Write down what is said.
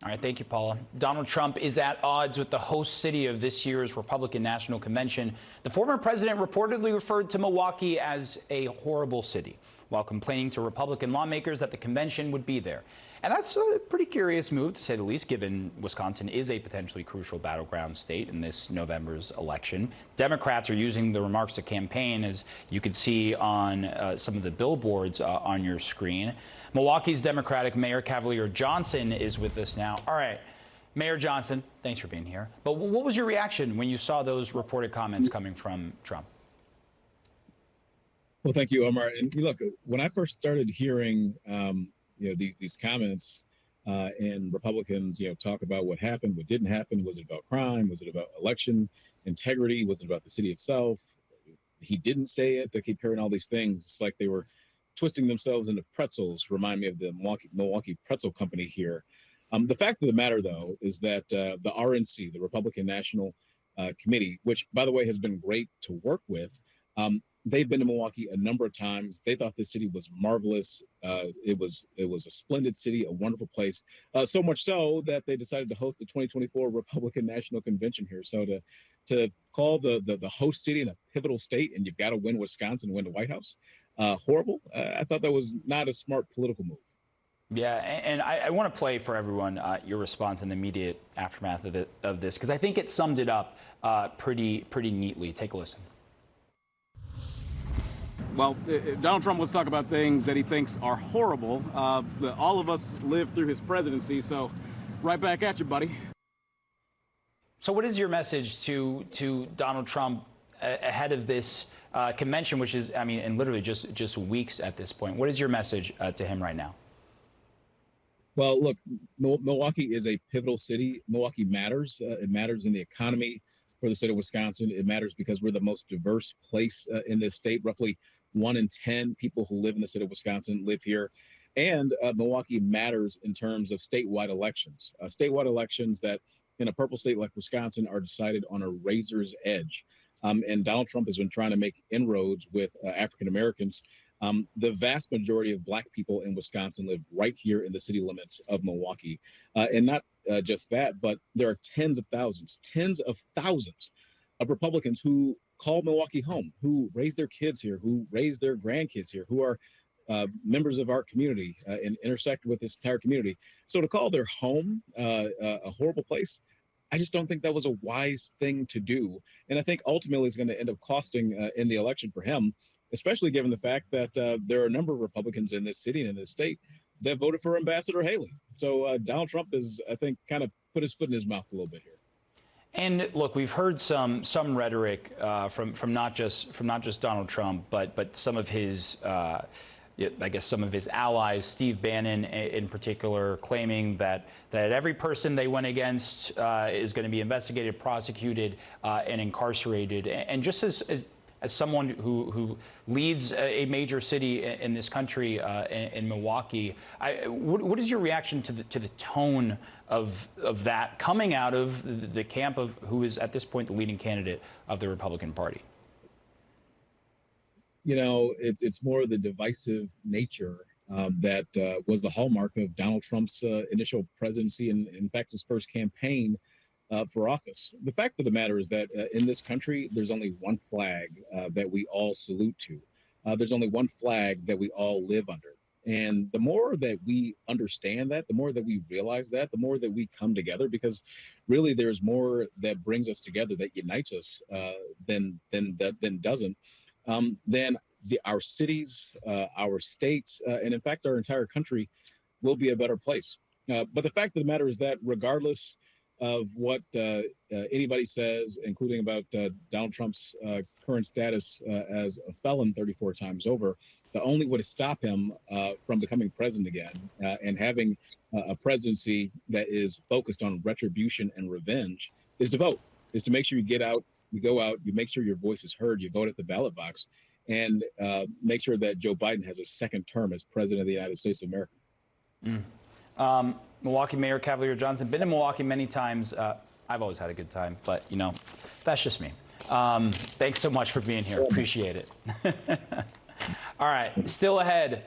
All right, thank you, Paula. Donald Trump is at odds with the host city of this year's Republican National Convention. The former president reportedly referred to Milwaukee as a horrible city, while complaining to Republican lawmakers that the convention would be there. And that's a pretty curious move, to say the least, given Wisconsin is a potentially crucial battleground state in this November's election. Democrats are using the remarks to campaign, as you could see on some of the billboards on your screen. Milwaukee's Democratic Mayor Cavalier Johnson is with us now. All right, Mayor Johnson, thanks for being here. But what was your reaction when you saw those reported comments coming from Trump? Well, thank you, Omar. And look, when I first started hearing, these comments and Republicans, talk about what happened, what didn't happen, was it about crime? Was it about election integrity? Was it about the city itself? He didn't say it. I keep hearing all these things. It's like they were twisting themselves into pretzels. Remind me of the Milwaukee Pretzel Company here. The fact of the matter, though, is that the RNC, the Republican National Committee, which, by the way, has been great to work with, they've been to Milwaukee a number of times. They thought the city was marvelous. It was a splendid city, a wonderful place. So much so that they decided to host the 2024 Republican National Convention here. So to call the host city in a pivotal state, and you've got to win Wisconsin, win the White House, horrible. I thought that was not a smart political move. Yeah, and I want to play for everyone your response in the immediate aftermath of this, because I think it summed it up pretty neatly. Take a listen. Well, Donald Trump wants to talk about things that he thinks are horrible. All of us lived through his presidency, so right back at you, buddy. So what is your message to Donald Trump ahead of this convention, which is, and literally just weeks at this point? What is your message to him right now? Well, look, Milwaukee is a pivotal city. Milwaukee matters. It matters in the economy for the state of Wisconsin. It matters because we're the most diverse place in this state. Roughly 1 in 10 people who live in the state of Wisconsin live here. And Milwaukee matters in terms of statewide elections. Statewide elections that in a purple state like Wisconsin are decided on a razor's edge. And Donald Trump has been trying to make inroads with African Americans. The vast majority of Black people in Wisconsin live right here in the city limits of Milwaukee. And not just that, but there are tens of thousands of Republicans who call Milwaukee home, who raise their kids here, who raise their grandkids here, who are members of our community and intersect with this entire community. So to call their home a horrible place, I just don't think that was a wise thing to do. And I think ultimately it's going to end up costing in the election for him, especially given the fact that there are a number of Republicans in this city and in this state that voted for Ambassador Haley. So Donald Trump is, I think, kind of put his foot in his mouth a little bit here. And look, we've heard some rhetoric from not just Donald Trump, but some of his some of his allies, Steve Bannon in particular, claiming that every person they went against is going to be investigated, prosecuted, and incarcerated. And just as someone who leads a major city in this country, in Milwaukee, what is your reaction to the tone of that coming out of the camp of who is at this point the leading candidate of the Republican Party? It's more the divisive nature that was the hallmark of Donald Trump's initial presidency and, in fact, his first campaign for office. The fact of the matter is that in this country, there's only one flag that we all salute to. There's only one flag that we all live under. And the more that we understand that, the more that we realize that, the more that we come together, because really there's more that brings us together, that unites us than doesn't. Then our cities, our states, and in fact, our entire country will be a better place. But the fact of the matter is that regardless of what anybody says, including about Donald Trump's current status as a felon 34 times over, the only way to stop him from becoming president again and having a presidency that is focused on retribution and revenge is to vote, is to make sure you get out, you go out, you make sure your voice is heard, you vote at the ballot box, and make sure that Joe Biden has a second term as president of the United States of America. Milwaukee Mayor Cavalier Johnson, been in Milwaukee many times. I've always had a good time, but that's just me. Thanks so much for being here. Appreciate it. All right, still ahead.